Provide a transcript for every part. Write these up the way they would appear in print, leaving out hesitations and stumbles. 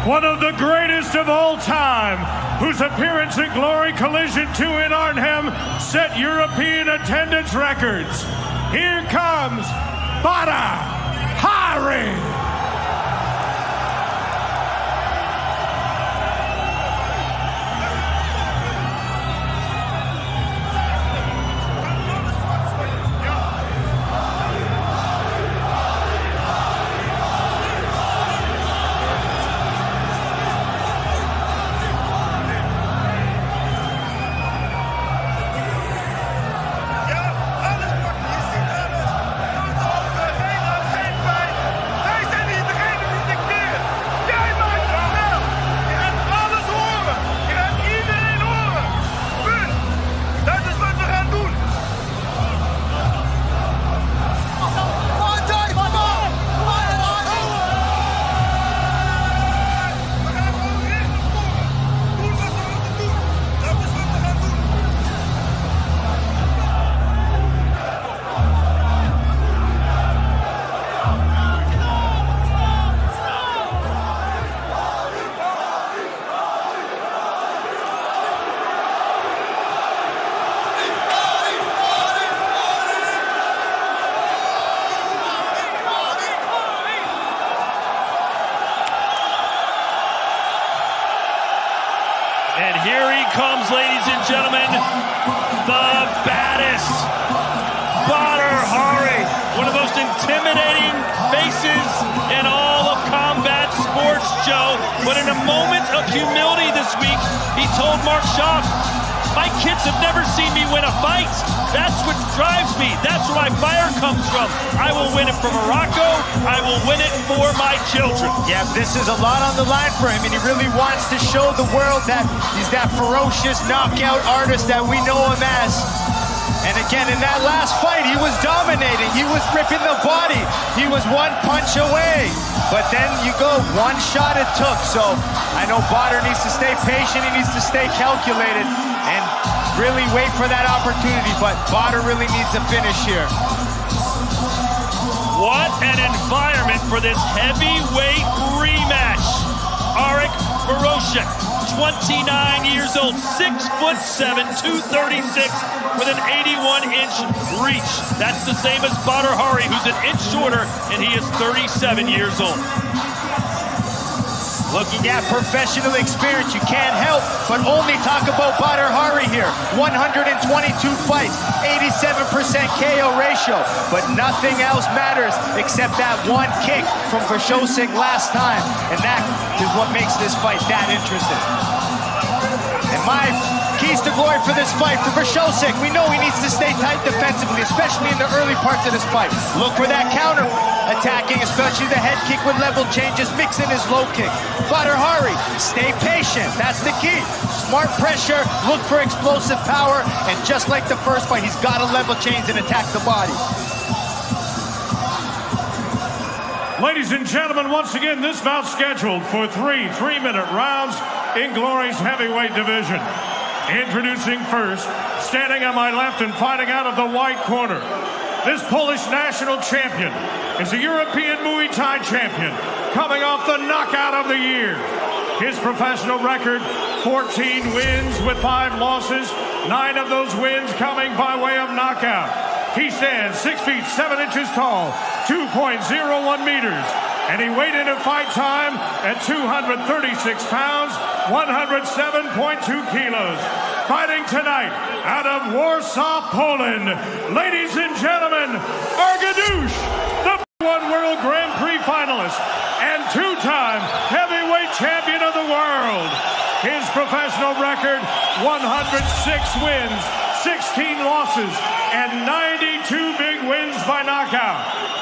one of the greatest of all time, whose appearance at Glory Collision 2 in Arnhem set European attendance records. Here comes Hari. And here he comes, ladies and gentlemen, the baddest, Hari, one of the most intimidating faces in all of combat sports, Joe. But in a moment of humility this week, he told Mark Schaff, my kids have never seen me win a fight. That's what drives me. That's where my fire comes from. I will win it for Morocco. I will win it for my children. Yeah, this is a lot on the line for him, and he really wants to show the world that he's that ferocious knockout artist that we know him as. And again, in that last fight, he was dominating. He was ripping the body. He was one punch away. But then you go, one shot it took. So I know Badr needs to stay patient. He needs to stay calculated and really wait for that opportunity. But Badr really needs a finish here. What an environment for this heavyweight rematch. Arik Barosha, 29 years old, 6'7", 236, with an 81-inch reach. That's the same as Hari, who's an inch shorter, and he is 37 years old. Looking at professional experience, you can't help but only talk about Hari here. 122 fights, 87% KO ratio, but nothing else matters except that one kick from Barosha last time, and that is what makes this fight that interesting. And my keys to glory for this fight, for Barosha, we know he needs to stay tight defensively, especially in the early parts of this fight. Look for that counter attacking, especially the head kick with level changes, mixing his low kick. Hari, stay patient, that's the key. Smart pressure, look for explosive power, and just like the first fight, he's got to level change and attack the body. Ladies and gentlemen, once again, this bout scheduled for three-minute rounds in Glory's heavyweight division. Introducing first, standing on my left and fighting out of the white corner, this Polish national champion is a European Muay Thai champion, coming off the knockout of the year. His professional record, 14 wins with 5 losses, 9 of those wins coming by way of knockout. He stands 6 feet 7 inches tall, 2.01 meters, and he weighed in at fight time at 236 pounds, 107.2 kilos. Fighting tonight out of Warsaw, Poland, ladies and gentlemen, Argadush, the #1 World Grand Prix finalist and 2-time heavyweight champion of the world. His professional record, 106 wins, 16 losses, and 92 big wins by knockout.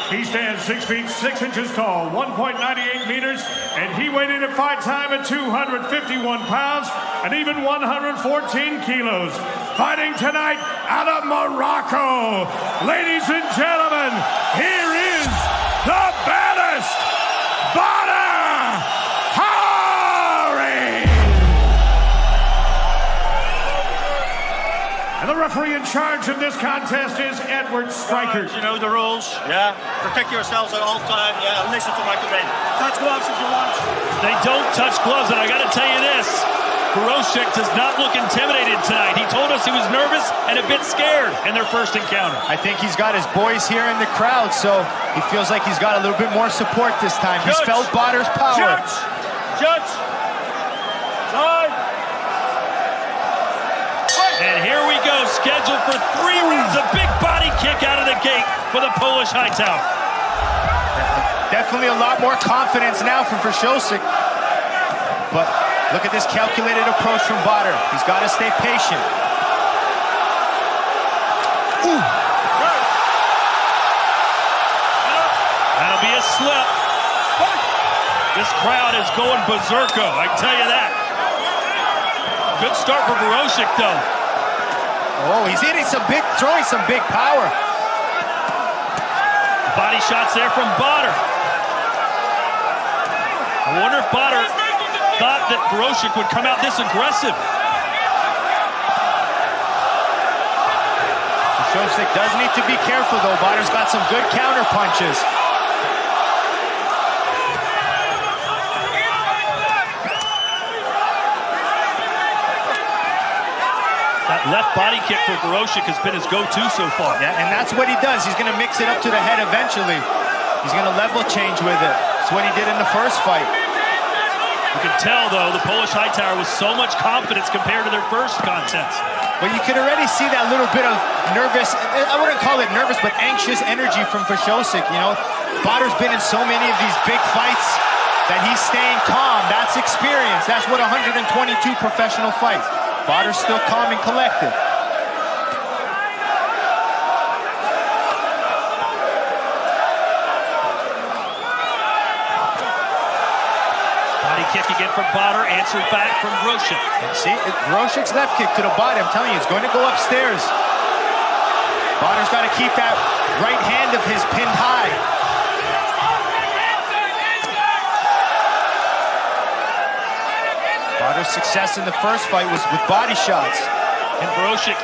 He stands 6 feet 6 inches tall, 1.98 meters, and he weighed in at fight time at 251 pounds and even 114 kilos. Fighting tonight out of Morocco, ladies and gentlemen, here is the baddest, Hari! And the referee in charge of this contest is Edward Stryker. You know the rules. Yeah. Protect yourselves at all times. Yeah. Listen to my command. Touch gloves if you want. They don't touch gloves, and I got to tell you this. Groshek does not look intimidated tonight. He told us he was nervous and a bit scared in their first encounter. I think he's got his boys here in the crowd, so he feels like he's got a little bit more support this time. He's felt Bader's power. Judge! Time! And here we go, scheduled for 3 rounds. A big body kick out of the gate for the Polish Hightower. Definitely a lot more confidence now from Vršovcik. But look at this calculated approach from Bader. He's got to stay patient. Ooh. That'll be a slip. This crowd is going berserko, I can tell you that. Good start for Vršovcik, though. Oh, he's throwing some big power. Body shots there from Bader. I wonder if Bader thought that Vršovcik would come out this aggressive. Vršovcik does need to be careful, though. Bader's got some good counter punches. That left body kick for Vršovcik has been his go-to so far. Yeah, and that's what he does. He's going to mix it up to the head eventually. He's going to level change with it. That's what he did in the first fight. You can tell, though, the Polish Hightower with so much confidence compared to their first contest. But you could already see that little bit of nervous, I wouldn't call it nervous, but anxious energy from Vršovcik, you know. Bader's been in so many of these big fights that he's staying calm. That's experience. That's what 122 professional fights. Bader's still calm and collected. Body kick again from Bader, answered back from Vršovcik. See, Vršovcik's left kick to the body, I'm telling you, it's going to go upstairs. Bader's got to keep that right hand of his pinned high. Bader's success in the first fight was with body shots. And Vršovcik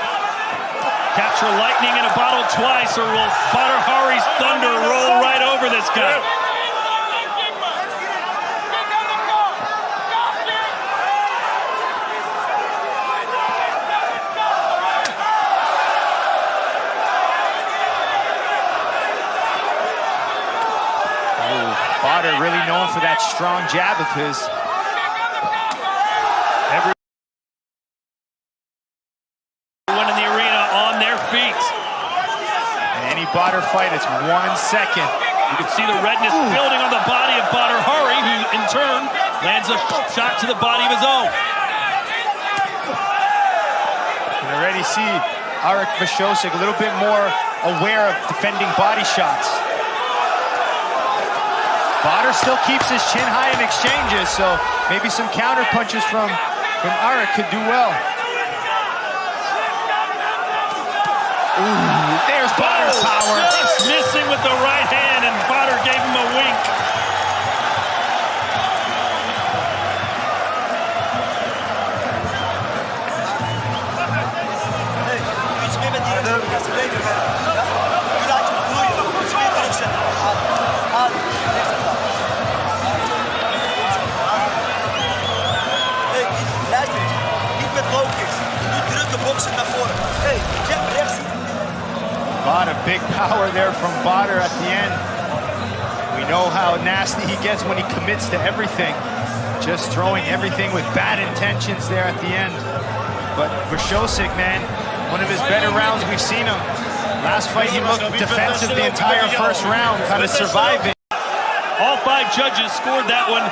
capture lightning in a bottle twice, or will Bader Hari's thunder roll right over this guy? Bader really known for that strong jab of his. Everyone in the arena on their feet. In any Bader fight, it's 1 second. You can see the redness building on the body of Bader Hari, who in turn lands a shot to the body of his own. You can already see Vršovcik a little bit more aware of defending body shots. Bader still keeps his chin high in exchanges, so maybe some counter punches from Arik could do well. Ooh, there's Bader's power. Just missing with the right hand, and Bader gave him a wink. A lot of big power there from Bader at the end. We know how nasty he gets when he commits to everything. Just throwing everything with bad intentions there at the end. But Vršovcik, man, one of his better rounds we've seen him. Last fight he looked defensive the entire first round, kind of surviving. All 5 judges scored that one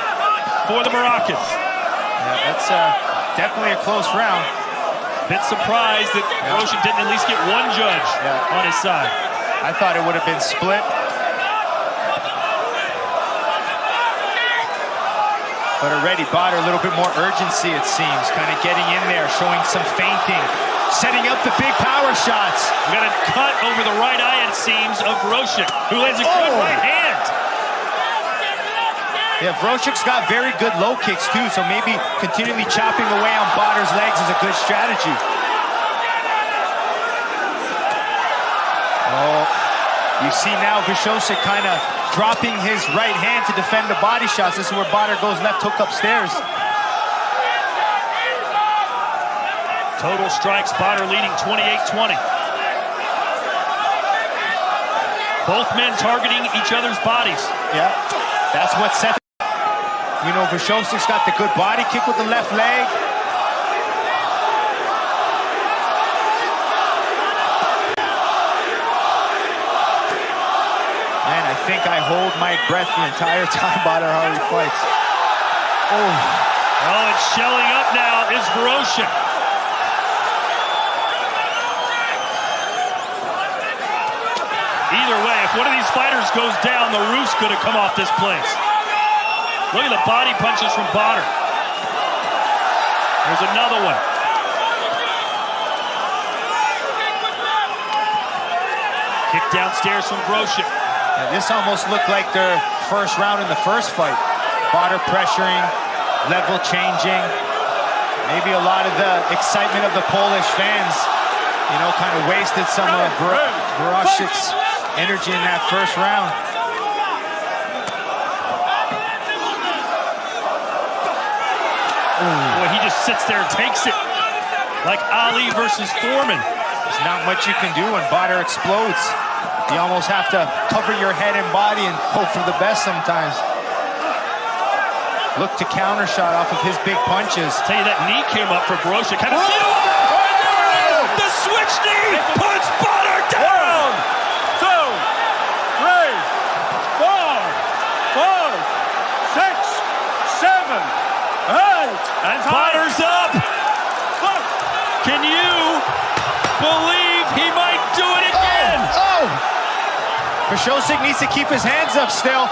for the Moroccans. Yeah, that's definitely a close round. Bit surprised that Vršovcik didn't at least get 1 judge on his side. I thought it would have been split. But already Bader a little bit more urgency, it seems, kind of getting in there, showing some feinting, setting up the big power shots. We got a cut over the right eye, it seems, of Vršovcik, who lands a good right hand. Yeah, Vršovcik's got very good low kicks too, so maybe continually chopping away on Bader's legs is a good strategy. Oh, you see now Vršovcik kind of dropping his right hand to defend the body shots. This is where Bader goes left hook upstairs. Total strikes, Bader leading 28-20. Both men targeting each other's bodies. Yeah, that's what sets. You know, Vršovcic's got the good body kick with the left leg. Man, I think I hold my breath the entire time Bader Hari fights. Oh, it's shelling up now is Vršovcic. Either way, if one of these fighters goes down, the roof's gonna come off this place. Look at the body punches from Bader. There's another one. Kick downstairs from Vršovcic. This almost looked like their first round in the first fight. Bader pressuring, level changing. Maybe a lot of the excitement of the Polish fans, you know, kind of wasted some of Vršovcic's energy in that first round. Boy, he just sits there and takes it. Like Ali versus Foreman. There's not much you can do when Bader explodes. You almost have to cover your head and body and hope for the best sometimes. Look to counter shot off of his big punches. Tell you that knee came up for Vršovcic. Kind of the switch knee puts Bader down. 2, 3, 4, 5, 6, 7, 8. And Bader's up. Can you believe he might do it again? Vršovcic needs to keep his hands up still.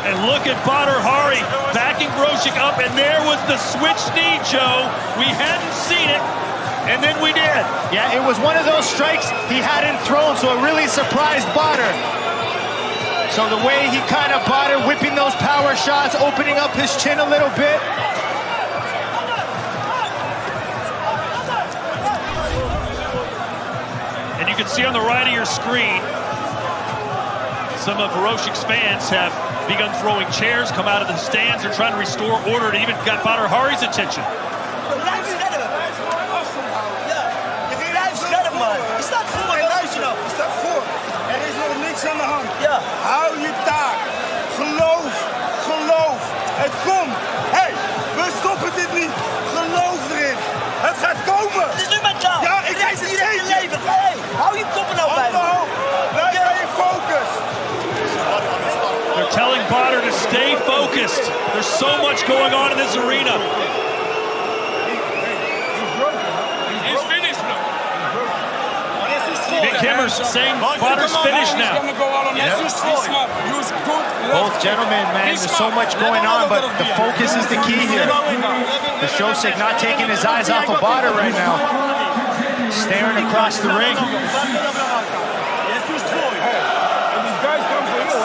And look at Bader Hari backing Vršovcic up, and there was the switch knee, Joe. We hadn't seen it, and then we did. Yeah, it was one of those strikes he hadn't thrown, so it really surprised Bader. So the way he kind of Bader whipping those power shots, opening up his chin a little bit. And you can see on the right of your screen, some of Vršovcic's fans have begun throwing chairs, come out of the stands. They're trying to restore order. It even got Bader Hari's attention. Aan de hand. Ja. Hou je taak. Geloof. Het komt. Hey, we stoppen dit niet. Geloof erin. Het gaat komen. Het is nu met jou. Ja, ik weet het zeker. Hey, hou je koppen nou bij me. Blijf bij je focus. They're telling Bader to stay focused. There's so much going on in this arena. He's finished now. Nick Kimmer's saying Bader's finished now. Both gentlemen, man, there's so much going on, but the focus is the key here. Vršovcic not taking his eyes off of Bader right now. Staring across the ring.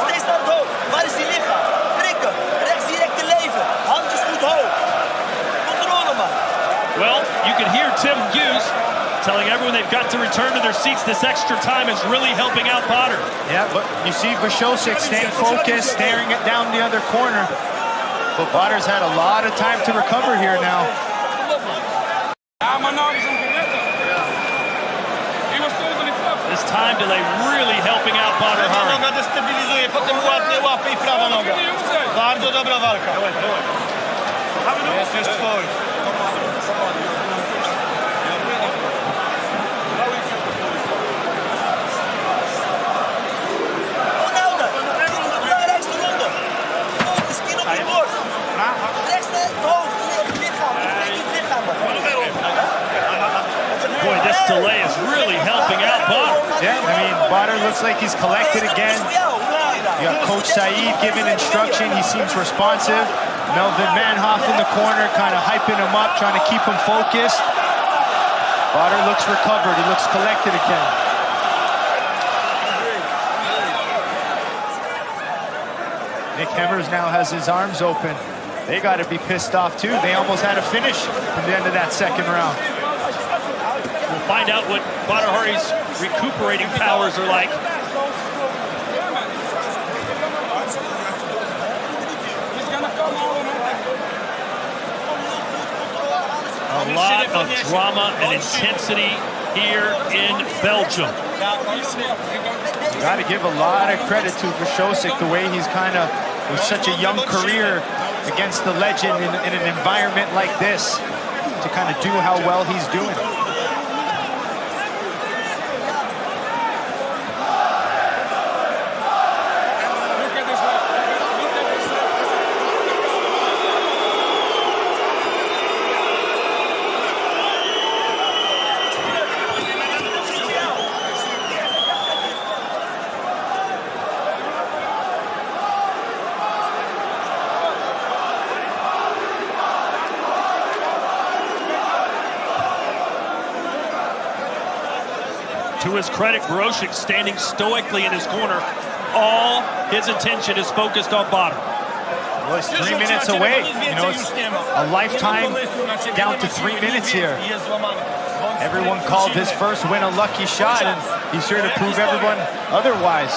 Steeds naar het hoofd. Waar is die lichaam? Prikken. Rechts direct te leven. Handjes goed hoog. Controle maar. Well, you can hear Tim Hughes telling everyone they've got to return to their seats. This extra time is really helping out Bader. Yeah, but you see Vršovcic staying focused, staring it down the other corner. But Bader's had a lot of time to recover here now. This time delay really helping out Bader Hari. Potem ładnie łapy i prawa noga. Bardzo dobra walka. Jest już twój. Rechts eronder. Focus, kin op je borst. Rechts naar het hoofd, niet op het lichaam. Niet het lichaam. Boy, this delay is really helping out Bader. Yeah, I mean, Bader looks like he's collected again. You got Coach Saeed giving instruction. He seems responsive. Melvin Manhoff in the corner, kind of hyping him up, trying to keep him focused. Bader looks recovered. He looks collected again. Nick Hemmers now has his arms open. They got to be pissed off too. They almost had a finish at the end of that second round. We'll find out what Badr Hari's recuperating powers are like. A lot of drama and intensity here in Belgium. Got to give a lot of credit to Verschosik, the way he's kind of, with such a young career against the legend in an environment like this, to kind of do how well he's doing. To his credit, Verschosik standing stoically in his corner. All his attention is focused on Badr. Well, it's 3 minutes away. You know, it's a lifetime down to 3 minutes here. Everyone called his first win a lucky shot, and he's here to prove everyone otherwise.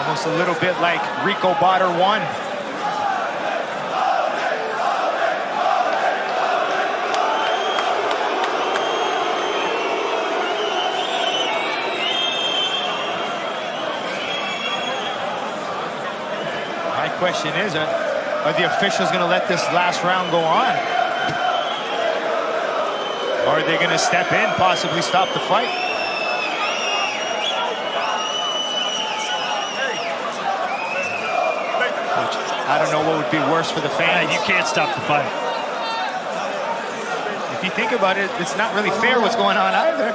Almost a little bit like Rico Badr won. Question is, are the officials going to let this last round go on? Or are they going to step in, possibly stop the fight? Which, I don't know what would be worse for the fans. You can't stop the fight. If you think about it, it's not really fair what's going on either.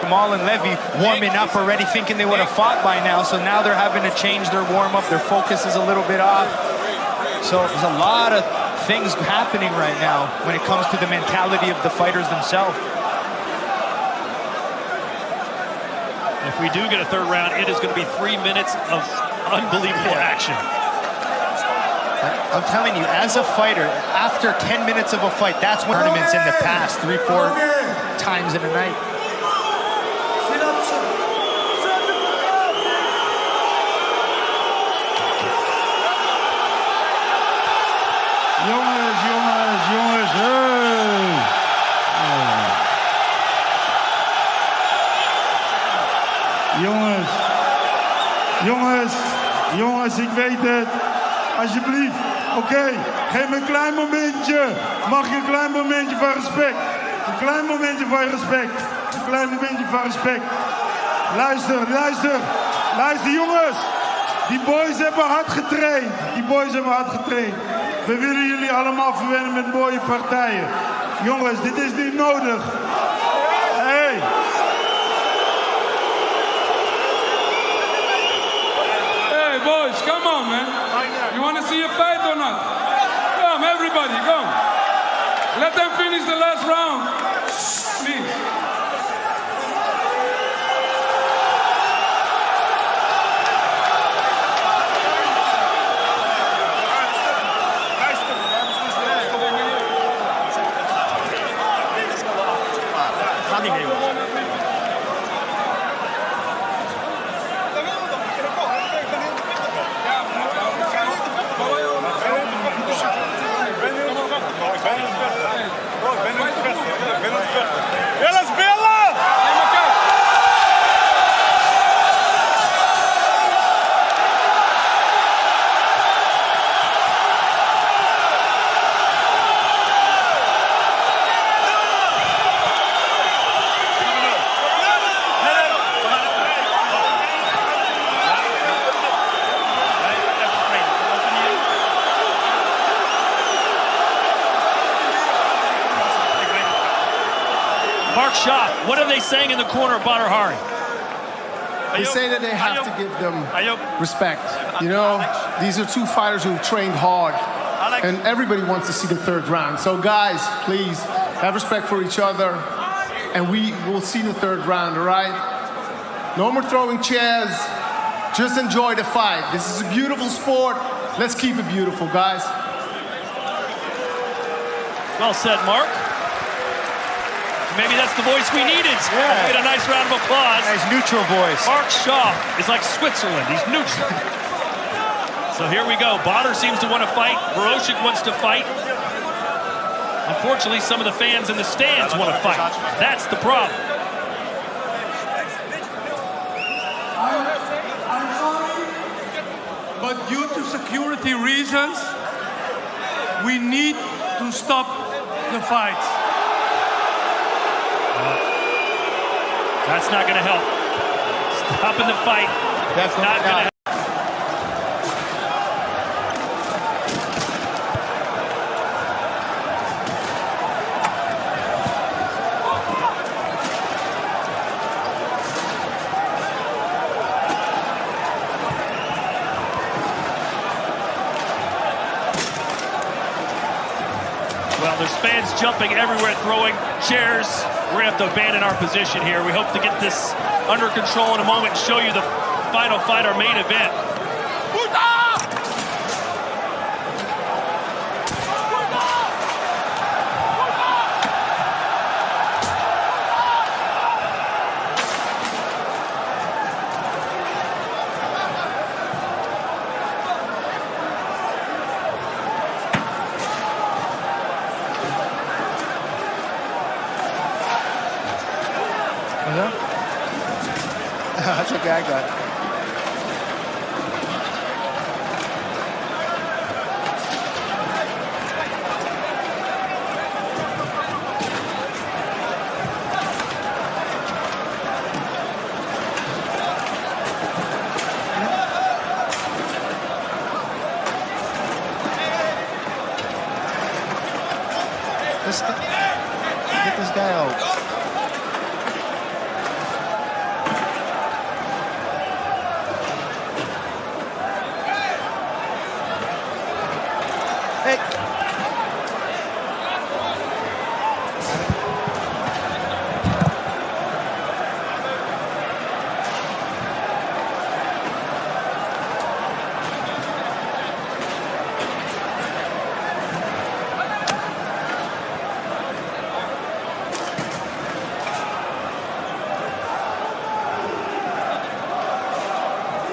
Jamal and Levy warming up already, thinking they would have fought by now, so now they're having to change their warm-up. Their focus is a little bit off. So there's a lot of things happening right now when it comes to the mentality of the fighters themselves. If we do get a third round, it is going to be 3 minutes of unbelievable action. I'm telling you, as a fighter, after 10 minutes of a fight, that's when tournaments in the past, 3-4 times in a night. Jongens, ik weet het. Alsjeblieft. Oké, geef me een klein momentje. Mag je een klein momentje van respect? Een klein momentje van respect. Een klein momentje van respect. Luister, luister. Luister, jongens. Die boys hebben hard getraind. Die boys hebben hard getraind. We willen jullie allemaal verwennen met mooie partijen. Jongens, dit is niet nodig. Hey. Boys, come on, man. You want to see a fight or not? Come, everybody, come. Let them finish the last round. Please. Mark Schaaf, what are they saying in the corner of Badr Hari? They say that they have to give them respect. You know, these are two fighters who've trained hard, and everybody wants to see the third round. So guys, please have respect for each other, and we will see the third round, all right? No more throwing chairs. Just enjoy the fight. This is a beautiful sport. Let's keep it beautiful, guys. Well said, Mark. Maybe that's the voice we needed. Yeah. Get a nice round of applause. Nice neutral voice. Mark Schaaf is like Switzerland. He's neutral. So here we go. Badr seems to want to fight. Hiroshik wants to fight. Unfortunately, some of the fans in the stands want to fight. That's the problem. I'm sorry, but due to security reasons, we need to stop the fight. That's not going to help. Stopping the fight. That's not going to help. Well, there's fans jumping everywhere, throwing chairs. We're going to have to abandon our position here. We hope to get this under control in a moment and show you the final fight, our main event. That's okay, I got it. Get this guy out.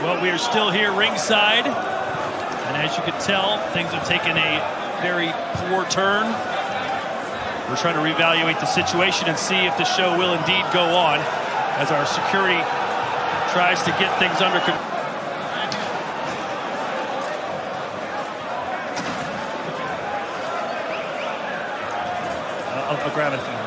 Well, we are still here ringside, and as you can tell, things have taken a very poor turn. We're trying to reevaluate the situation and see if the show will indeed go on as our security tries to get things under control. I'll grab it.